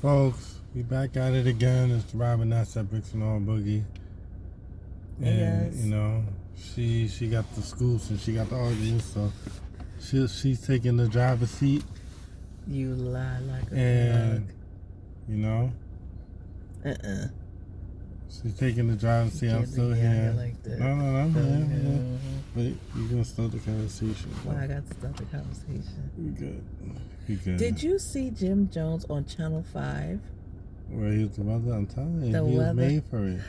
folks, we back at it again. It's driving Nazdaq, Brixx and all Boogie. And Yes. you know, she got the scoops and she got the arguments, so she's taking the driver's seat. You lie like a And dog. you know, she's taking the driver's seat. I'm still here. Like that. No, I'm So, here. But you gonna start the conversation. Why I got to start the conversation? We good. We good. Did you see Jim Jones on Channel 5? Where he was the weather? I'm telling you, The he weather. was made for it.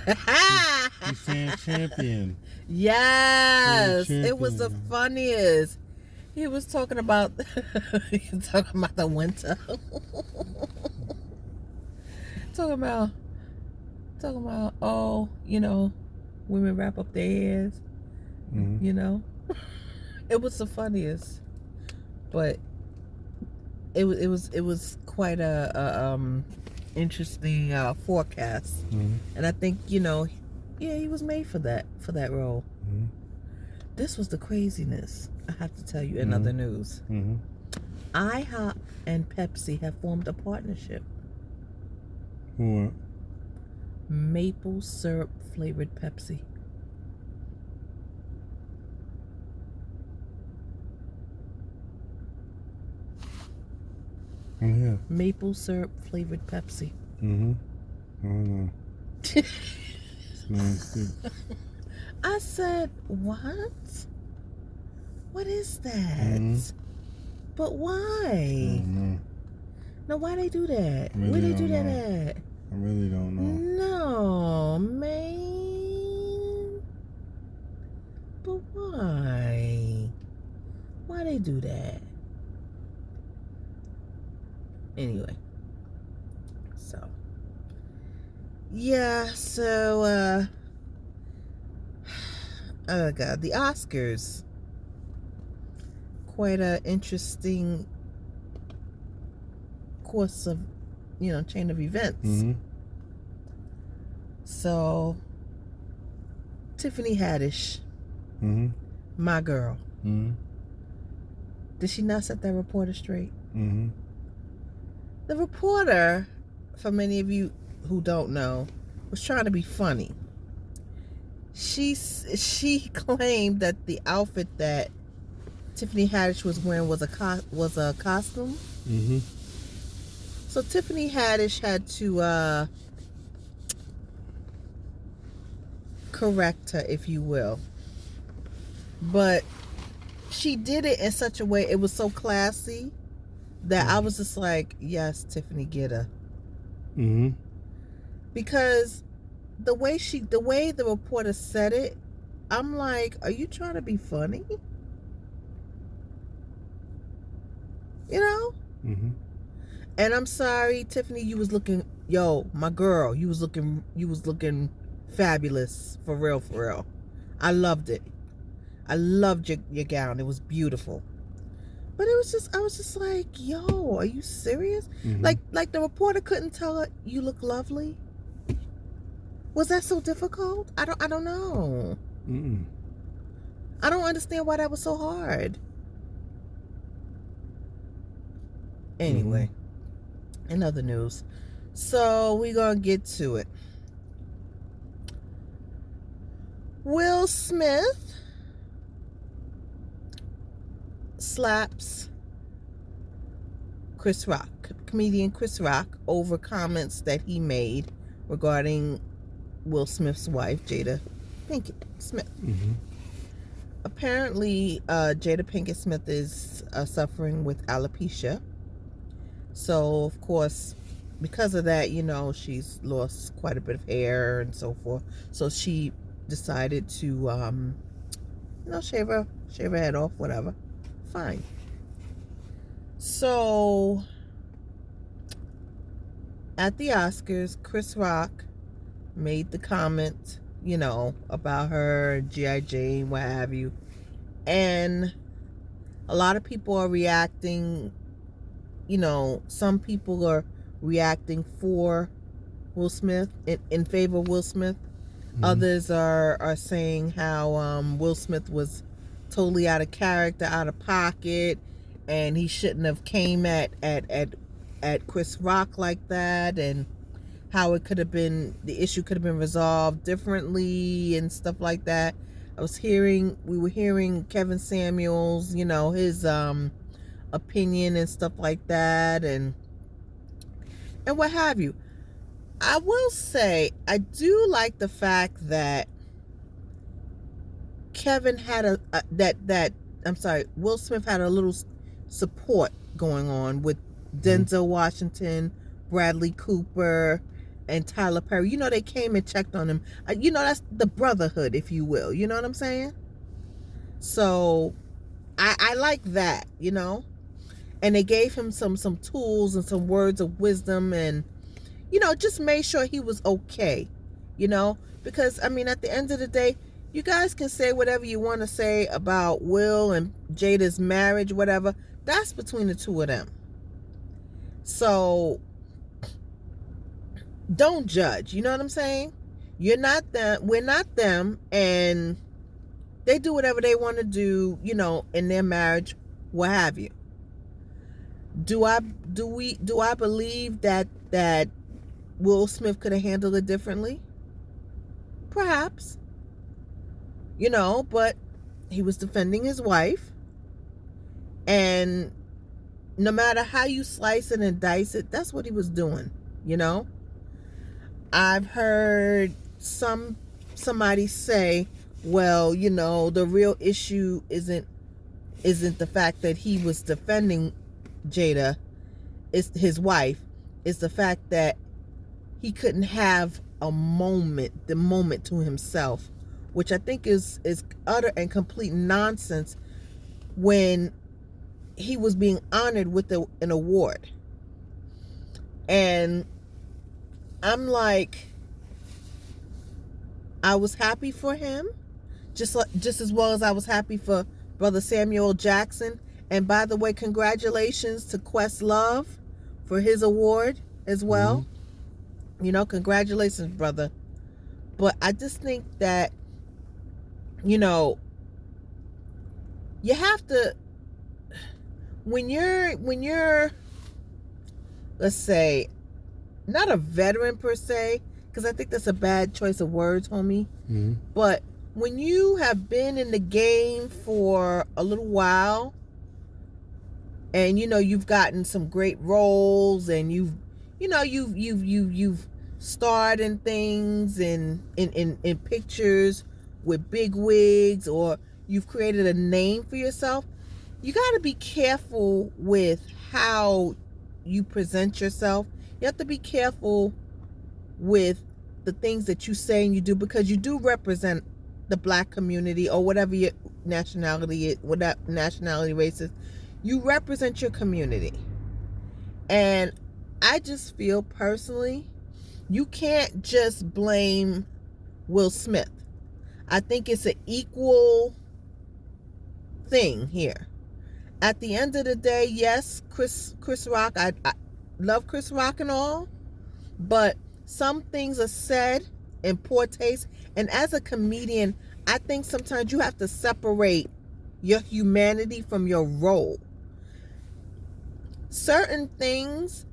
He's fan champion. Yes, Fan it was the champion. funniest. He was talking about the winter. talking about oh, you know, women wrap up their hairs. Mm-hmm. You know, it was the funniest, but it was quite a interesting forecast, and I think, you know, yeah, he was made for that role. This was the craziness. I have to tell you in other news. IHOP and Pepsi have formed a partnership. What? Maple syrup flavored Pepsi. I'm here. Maple syrup flavored Pepsi. I don't know. It's nasty. I said, what? What is that? But why? No, why they do that? Really Where they do don't that know. at? I really don't know. No, man. But why? Why they do that? Anyway. So. Yeah, so, oh God, the Oscars. Quite a interesting course of, you know, chain of events. So, Tiffany Haddish, my girl, did she not set that reporter straight? The reporter, for many of you who don't know, was trying to be funny. She claimed that the outfit that Tiffany Haddish was wearing was a costume. So Tiffany Haddish had to correct her, if you will. But she did it in such a way, it was so classy that I was just like, yes, Tiffany, get her. Because the way the reporter said it, I'm like, are you trying to be funny? You know? And I'm sorry, Tiffany, you was looking, my girl, you was looking fabulous, for real. I loved it. I loved your gown. It was beautiful. But I was just like, are you serious? Like the reporter couldn't tell her you look lovely? Was that so difficult? I don't know. I don't understand why that was so hard. Anyway, in other news, so we're gonna get to it. Will Smith slaps Chris Rock, comedian Chris Rock, over comments that he made regarding Will Smith's wife, Jada Pinkett Smith. Apparently, Jada Pinkett Smith is suffering with alopecia. So, of course, because of that, you know, she's lost quite a bit of hair and so forth. So she decided to, you know, shave her head off, whatever. Fine. So, at the Oscars, Chris Rock made the comment, you know, about her, G.I. Jane, what have you. And a lot of people are reacting, you know, some people are reacting for Will Smith, in favor of Will Smith. Others are saying how Will Smith was totally out of character, out of pocket, and he shouldn't have came at at Chris Rock like that, and how it could have been, the issue could have been resolved differently and stuff like that. We were hearing Kevin Samuels, his opinion and stuff like that, and what have you. I will say I do like the fact that Will Smith had a little support going on with Denzel Washington, Bradley Cooper, and Tyler Perry. They came and checked on him. That's the brotherhood, if you will. You know what I'm saying? So I like that, and they gave him some tools and some words of wisdom, and just made sure he was okay, because at the end of the day, you guys can say whatever you want to say about Will and Jada's marriage, whatever. That's between the two of them. So don't judge. You know what I'm saying? You're not them. We're not them. And they do whatever they want to do, in their marriage, what have you. Do I believe that Will Smith could have handled it differently? Perhaps. But he was defending his wife. And no matter how you slice it and dice it, that's what he was doing, I've heard somebody say, well, the real issue isn't the fact that he was defending Jada, it's his wife. It's the fact that he couldn't have the moment to himself, which I think is utter and complete nonsense when he was being honored with an award. And I'm like, I was happy for him, just as well as I was happy for Brother Samuel Jackson. And by the way, congratulations to Questlove for his award as well. Congratulations, brother. But I just think that, you have to, when you're, let's say, not a veteran per se, because I think that's a bad choice of words, homie. But when you have been in the game for a little while, and you've gotten some great roles, and you've starred in things in pictures with big wigs, or you've created a name for yourself, you got to be careful with how you present yourself. You have to be careful with the things that you say and you do, because you do represent the black community, or whatever your nationality is, whatever nationality, race is. You represent your community. And I just feel personally, you can't just blame Will Smith. I think it's an equal thing here. At the end of the day, yes, Chris Rock, I love Chris Rock and all, but some things are said in poor taste. And as a comedian, I think sometimes you have to separate your humanity from your role. Certain things,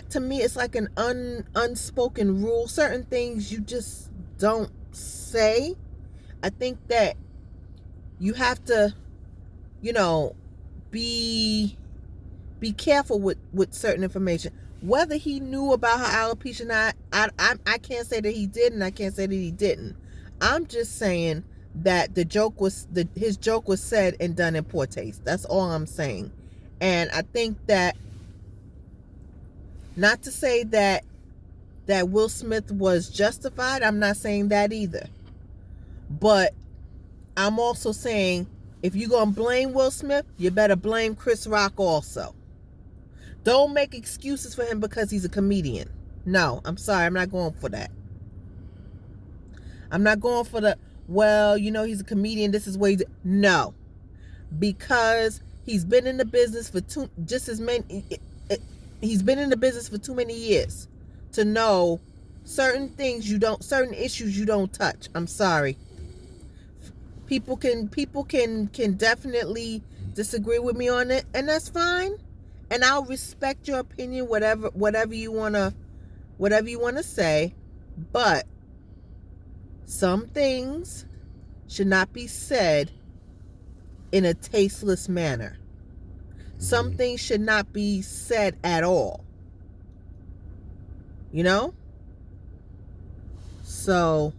to me, it's like an unspoken rule. Certain things you just don't say. I think that you have to, be careful with certain information. Whether he knew about her alopecia, I can't say that he did, and I can't say that he didn't. I'm just saying that his joke was said and done in poor taste. That's all I'm saying. And I think that, not to say that Will Smith was justified, I'm not saying that either. But I'm also saying, if you're going to blame Will Smith, you better blame Chris Rock also. Don't make excuses for him because he's a comedian. No, I'm sorry, I'm not going for that. I'm not going for the, well, he's a comedian, this is what he did. No. Because he's been in the business for he's been in the business for too many years to know certain issues you don't touch. I'm sorry. People can definitely disagree with me on it, and that's fine. And I'll respect your opinion, whatever you wanna say, but some things should not be said in a tasteless manner. Some things should not be said at all. You know? So,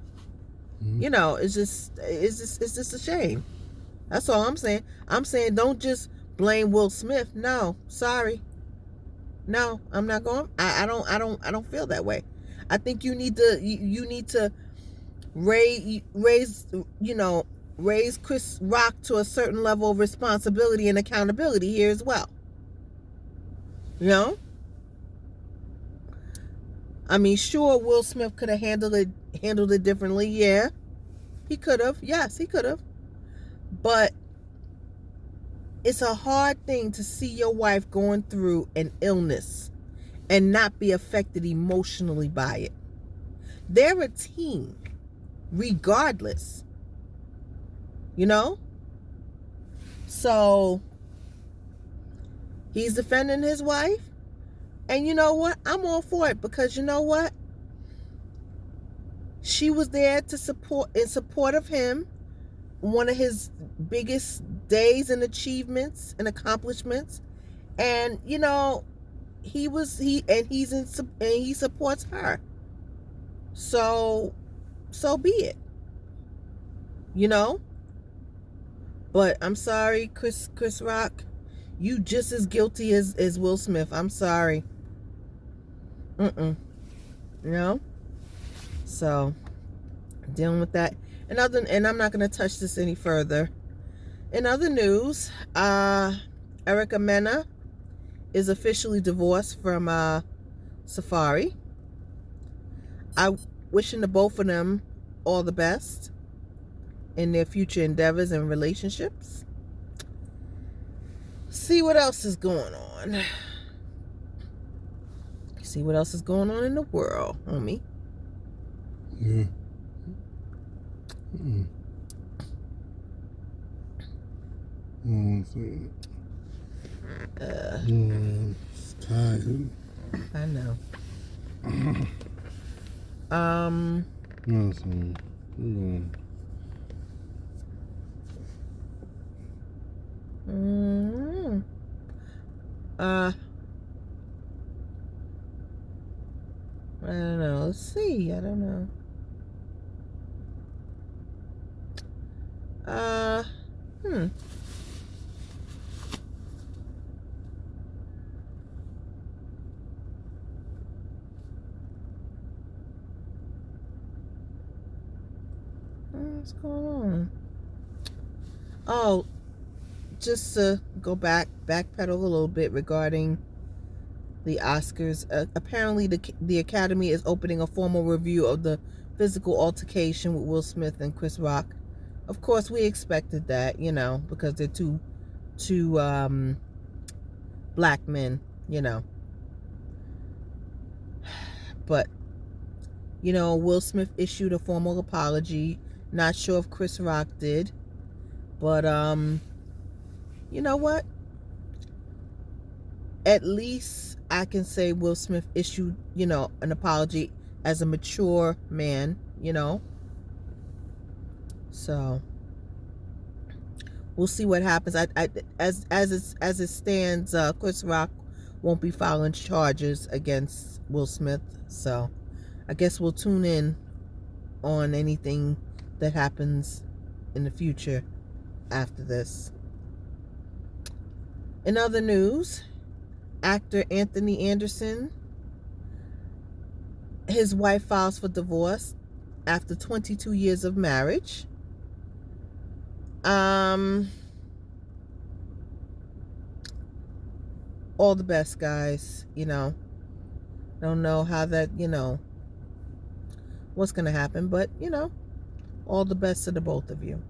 you know, it's just a shame. That's all I'm saying. I'm saying don't just blame Will Smith. No, sorry. No, I'm not going. I don't feel that way. I think you need to raise Chris Rock to a certain level of responsibility and accountability here as well. You know? I mean, sure, Will Smith could have handled it differently. Yeah, he could have. Yes, he could have. But it's a hard thing to see your wife going through an illness and not be affected emotionally by it. They're a team, regardless. You know? So, he's defending his wife. And you know what? I'm all for it, because you know what? She was there in support of him. One of his biggest days and achievements and accomplishments. And you know, he supports her. So be it. You know? But I'm sorry, Chris Rock, you just as guilty as Will Smith. I'm sorry. You know? So, dealing with that. And I'm not going to touch this any further. In other news, Erica Mena is officially divorced from Safari. I'm wishing the both of them all the best in their future endeavors and relationships. See what else is going on. See what else is going on in the world, homie. Yeah. It's tired. I know. No, so I don't know. Let's see. I don't know. What's going on? Oh, just to backpedal a little bit regarding the Oscars. Apparently, the Academy is opening a formal review of the physical altercation with Will Smith and Chris Rock. Of course, we expected that, you know, because they're two black men, you know. But, you know, Will Smith issued a formal apology. Not sure if Chris Rock did. But, you know what? At least I can say Will Smith issued, you know, an apology as a mature man, you know. So we'll see what happens. As it stands, Chris Rock won't be filing charges against Will Smith. So I guess we'll tune in on anything that happens in the future after this. In other news, actor Anthony Anderson, his wife files for divorce after 22 years of marriage. All the best, guys. You know, don't know how that, you know, what's going to happen, but, you know, all the best to the both of you.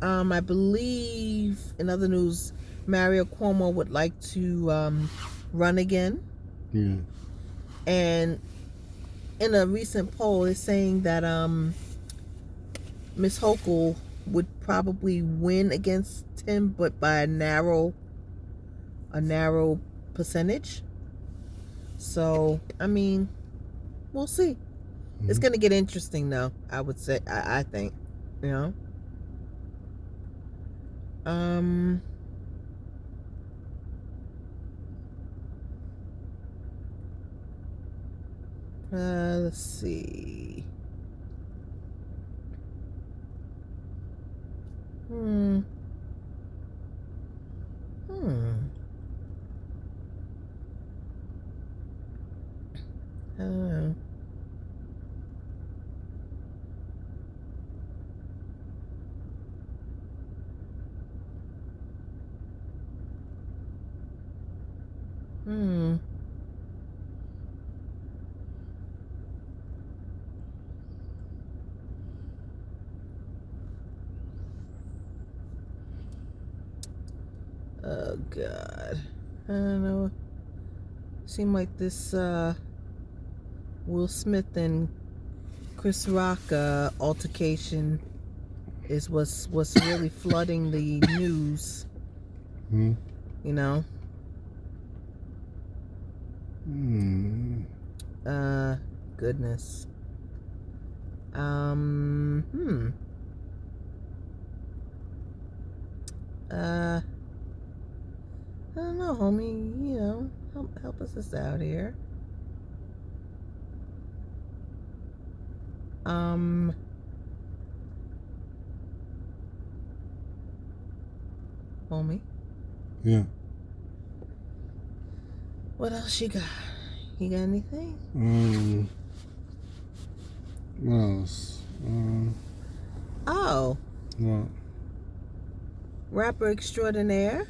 I believe, in other news, Mario Cuomo would like to run again. yeah. And in a recent poll, it's saying that Miss Hochul would probably win against him, but by a narrow a narrow percentage. So, I mean, we'll see. It's going to get interesting, though, I would say. I think, you know. Let's see. I don't know. Oh God, I don't know. Seemed like this Will Smith and Chris Rock altercation is what's really flooding the news. You know. Goodness. I don't know, homie. You know, help us out here. Homie. Yeah. What else you got? You got anything? What else? Oh. What? Rapper extraordinaire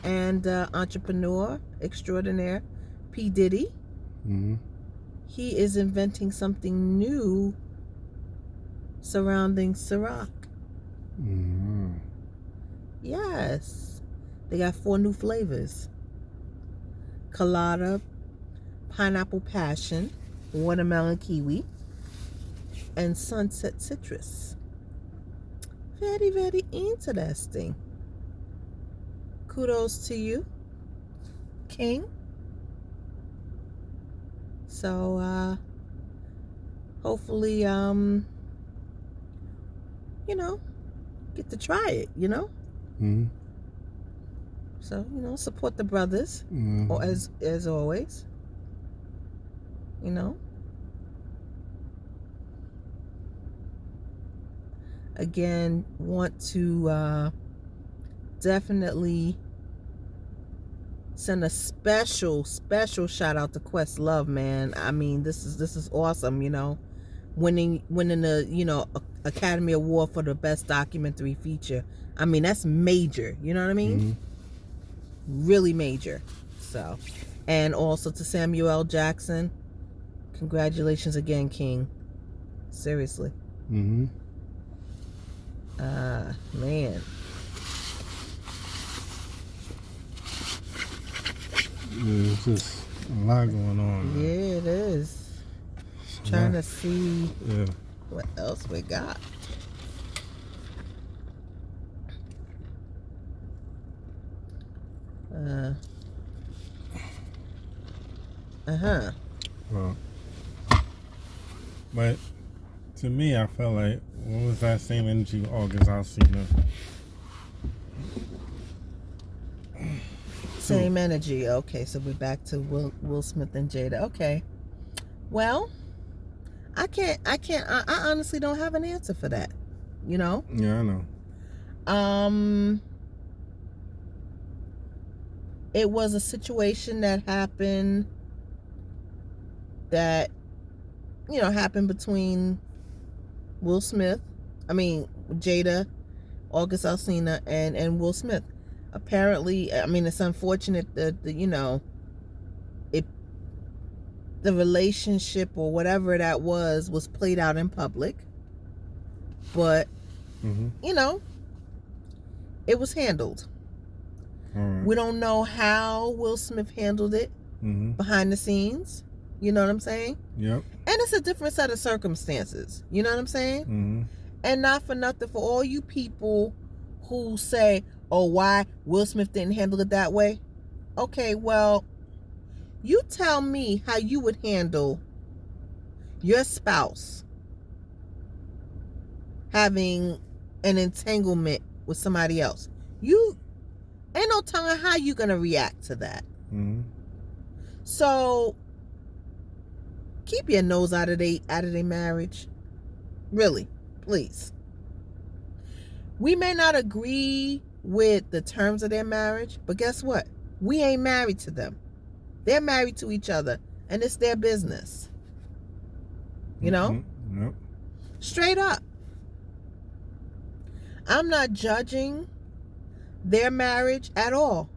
and entrepreneur extraordinaire P. Diddy. He is inventing something new surrounding Ciroc. Yes. They got 4 new flavors. Colada, pineapple passion, watermelon kiwi, and sunset citrus. Very, very interesting. Kudos to you, King. So, hopefully, you know, get to try it, you know? So, you know, support the brothers, or as always, you know? Again, want to definitely send a special shout out to Questlove, man. I mean, this is awesome, you know. Winning the, you know, Academy Award for the best documentary feature. I mean, that's major, you know what I mean? Really major. So, and also to Samuel L. Jackson, congratulations again, King. Seriously. Man. Yeah, it's just a lot going on. Yeah, it is. Trying to see what else we got. Well, but to me, I felt like, what was that same energy with August Alsina? Same energy. Okay, so we're back to Will Smith and Jada. Okay. Well, I honestly don't have an answer for that. You know? Yeah, I know. It was a situation that happened between Will Smith, Jada, August Alsina, and Will Smith. Apparently, I mean, it's unfortunate that the relationship or whatever that was played out in public, but it was handled. Right. We don't know how Will Smith handled it behind the scenes. You know what I'm saying? Yep. And it's a different set of circumstances. You know what I'm saying? And not for nothing, for all you people who say, oh, why Will Smith didn't handle it that way? Okay, well, you tell me how you would handle your spouse having an entanglement with somebody else. You ain't no telling how you gonna react to that. Mm-hmm. So keep your nose out of their marriage. Really, please. We may not agree with the terms of their marriage, but guess what? We ain't married to them. They're married to each other, and it's their business. You know? Mm-hmm. Yep. Straight up. I'm not judging their marriage at all.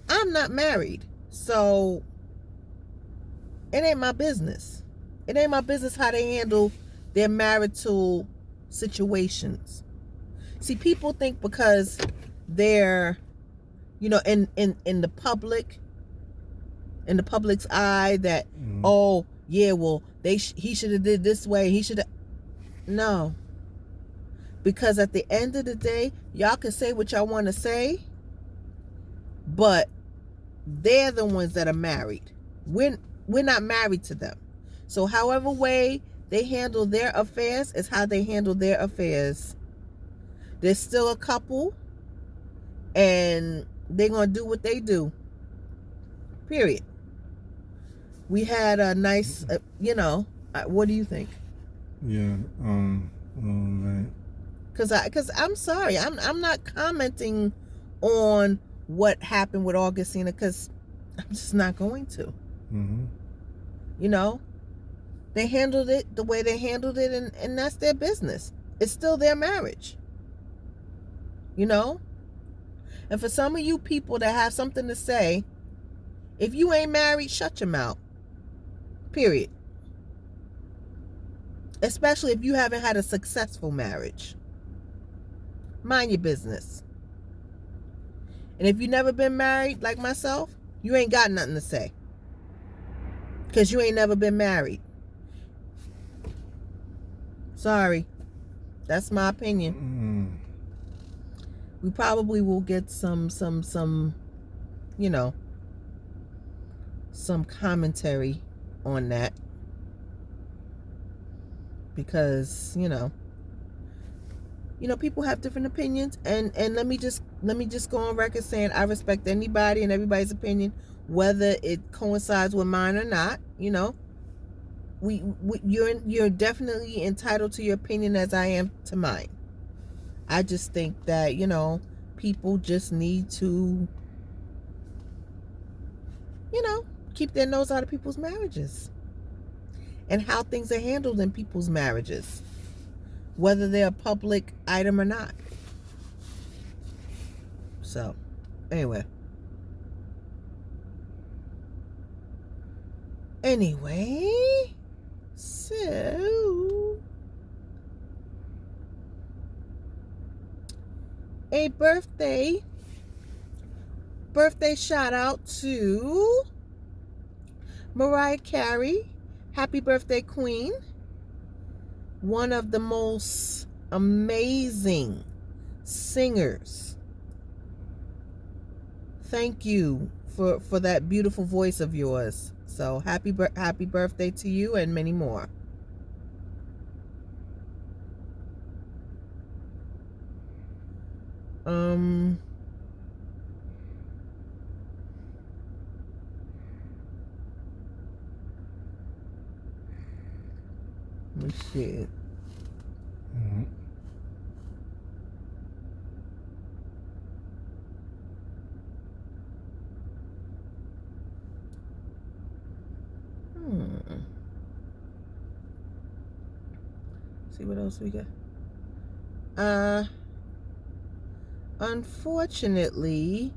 I'm not married, so it ain't my business. It ain't my business how they handle their marital situations. See, people think because they're, in the public's eye that, oh yeah, well he should have did this way. He should have. No. Because at the end of the day, y'all can say what y'all want to say, but they're the ones that are married. We're not married to them. So however way they handle their affairs is how they handle their affairs. They're still a couple, and they're going to do what they do. Period. We had a nice, what do you think? Yeah. Man. Because I'm sorry, I'm not commenting on what happened with Augustina, because I'm just not going to. Mm-hmm. They handled it the way they handled it, and that's their business. It's still their marriage. And for some of you people that have something to say, if you ain't married, shut your mouth. Period. Especially if you haven't had a successful marriage. Mind your business. And if you've never been married like myself, you ain't got nothing to say. Because you ain't never been married. Sorry. That's my opinion. We probably will get some commentary on that. Because, people have different opinions, and let me just go on record saying I respect anybody and everybody's opinion, whether it coincides with mine or not. You're definitely entitled to your opinion as I am to mine. I just think that people just need to keep their nose out of people's marriages and how things are handled in people's marriages, whether they're a public item or not. So, anyway, so a birthday shout out to Mariah Carey. Happy birthday, Queen. One of the most amazing singers. Thank you for that beautiful voice of yours. So happy birthday to you and many more. Let me see. See what else we got. Unfortunately,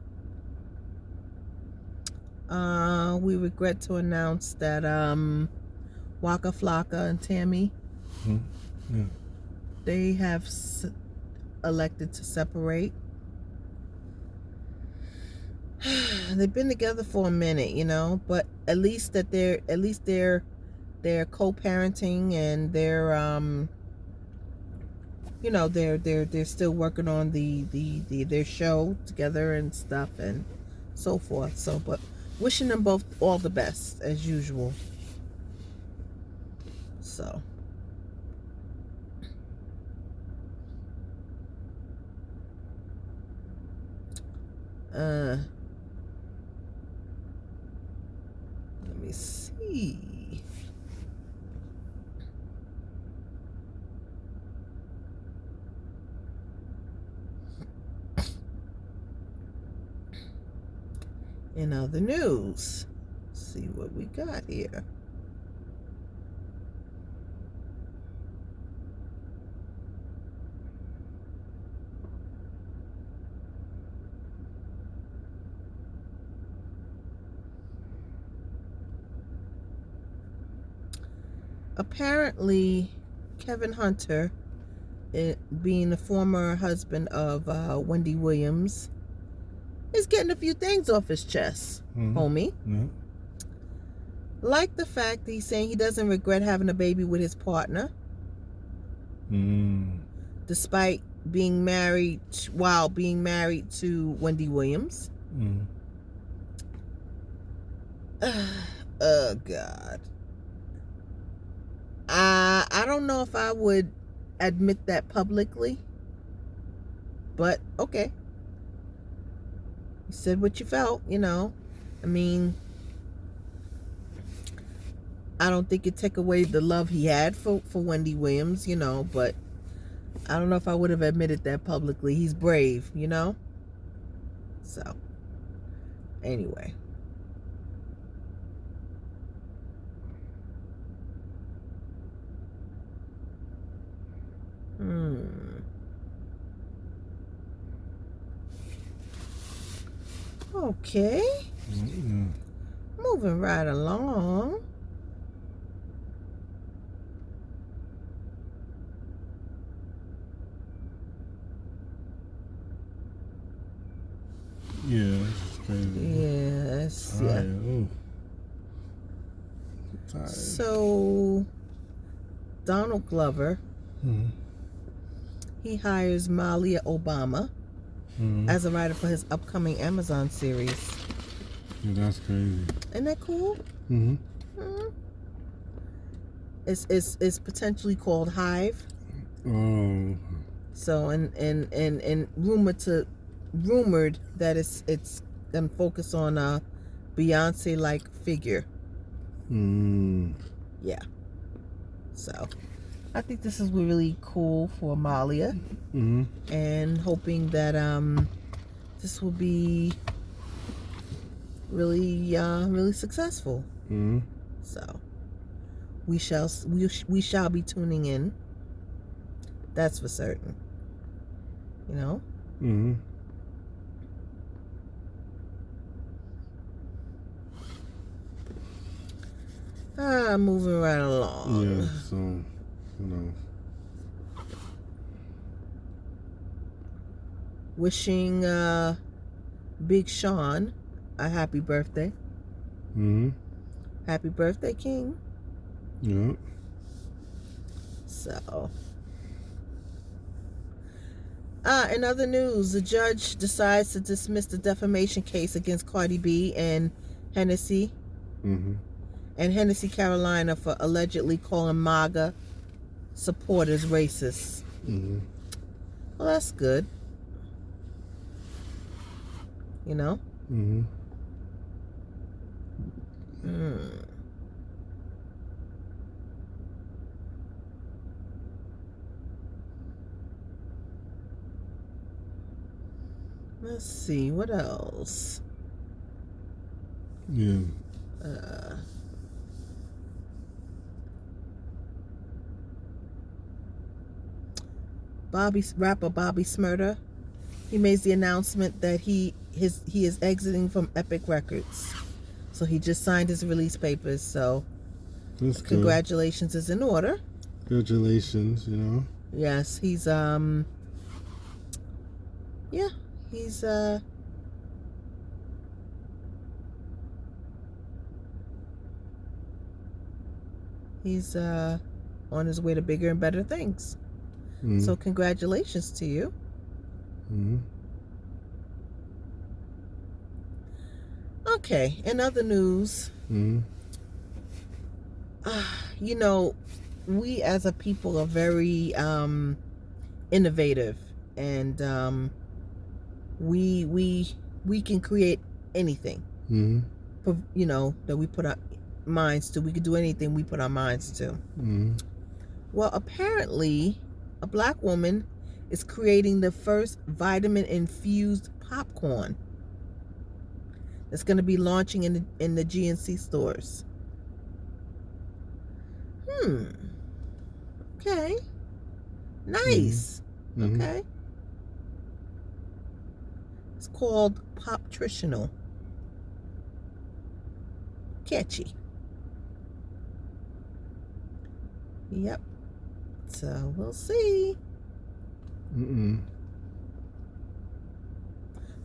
we regret to announce that Waka Flocka and Tammy, they have elected to separate. They've been together for a minute, but at least they're co-parenting, and they're you know, they're still working on their show together and stuff and so forth. So, but wishing them both all the best as usual. So. Let me see. In other news, let's see what we got here. Apparently, Kevin Hunter, being the former husband of Wendy Williams, is getting a few things off his chest, homie. Yeah. Like the fact that he's saying he doesn't regret having a baby with his partner, despite being married to Wendy Williams. Oh God. I don't know if I would admit that publicly, but okay. You said what you felt, you know. I mean, I don't think it take away the love he had for Wendy Williams, you know, but I don't know if I would have admitted that publicly. He's brave, you know. So, anyway. Okay. Moving right along. Yeah, that's crazy. Yes. Yeah. Ooh. Tired. So, Donald Glover, he hires Malia Obama as a writer for his upcoming Amazon series. Yeah, that's crazy. Isn't that cool? It's potentially called Hive. Oh. So and rumored that it's gonna focus on a Beyonce like figure. Yeah. So I think this is really cool for Amalia. And hoping that this will be really successful. So we shall be tuning in. That's for certain. You know? Moving right along. Yeah, so, you know. Wishing Big Sean a happy birthday. Happy birthday, King. Yeah. So, in other news, the judge decides to dismiss the defamation case against Cardi B and Hennessy. And Hennessy Carolina for allegedly calling MAGA supporters racist. Well, that's good. You know? Let's see, what else? Yeah. Rapper Bobby Smurda, he made the announcement that he is exiting from Epic Records. So he just signed his release papers. So that's congratulations good. Is in order. Congratulations, you know. Yes, he's he's on his way to bigger and better things. Mm-hmm. So congratulations to you. Mm-hmm. Okay, in other news, Mm-hmm. you know, we as a people are very innovative, and we can create anything. Mm-hmm. You know, that we put our minds to. We could do anything we put our minds to. Mm-hmm. Well, apparently, a black woman is creating the first vitamin-infused popcorn that's going to be launching in the GNC stores. Okay. Nice. Mm-hmm. Okay. It's called Poptritional. Catchy. Yep. So we'll see. Mm-mm.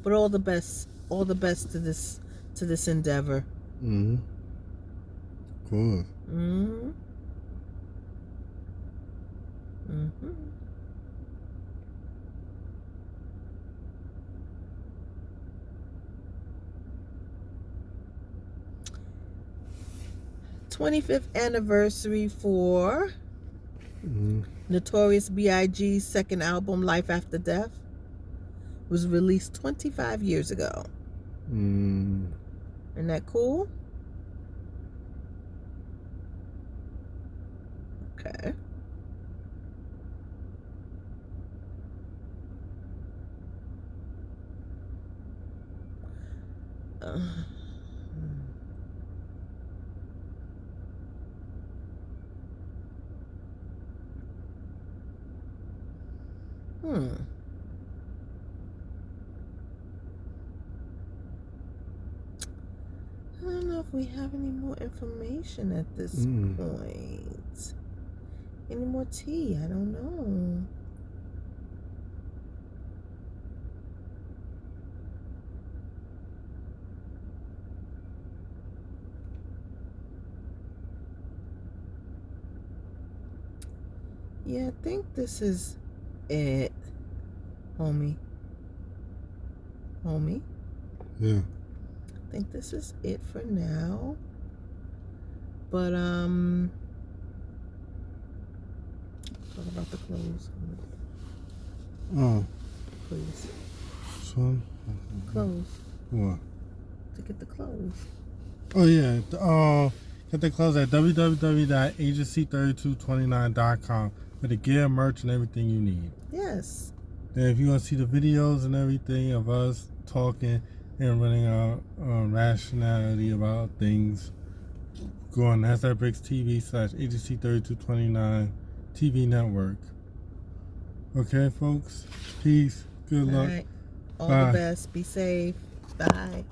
But all the best to this endeavor. Mm-hmm. Cool. Mm-hmm. Mm-hmm. '25th anniversary for Notorious B.I.G.'s second album, Life After Death, was released 25 years ago. Isn't that cool? Okay. I don't know if we have any more information at this point. Any more tea? I don't know. Yeah, I think this is it, homie. Yeah. I think this is it for now. But talk about the clothes. Oh. Please. This one? Clothes. What? To get the clothes. Oh yeah. Get the clothes at www.agency3229.com for the gear, merch, and everything you need. Yes. Then if you want to see the videos and everything of us talking and running our rationality about things, go on Nazdaq Brixx TV/Agency3229 TV network. Okay, folks? Peace. Good luck. All right. All Bye. the best. Be safe. Bye.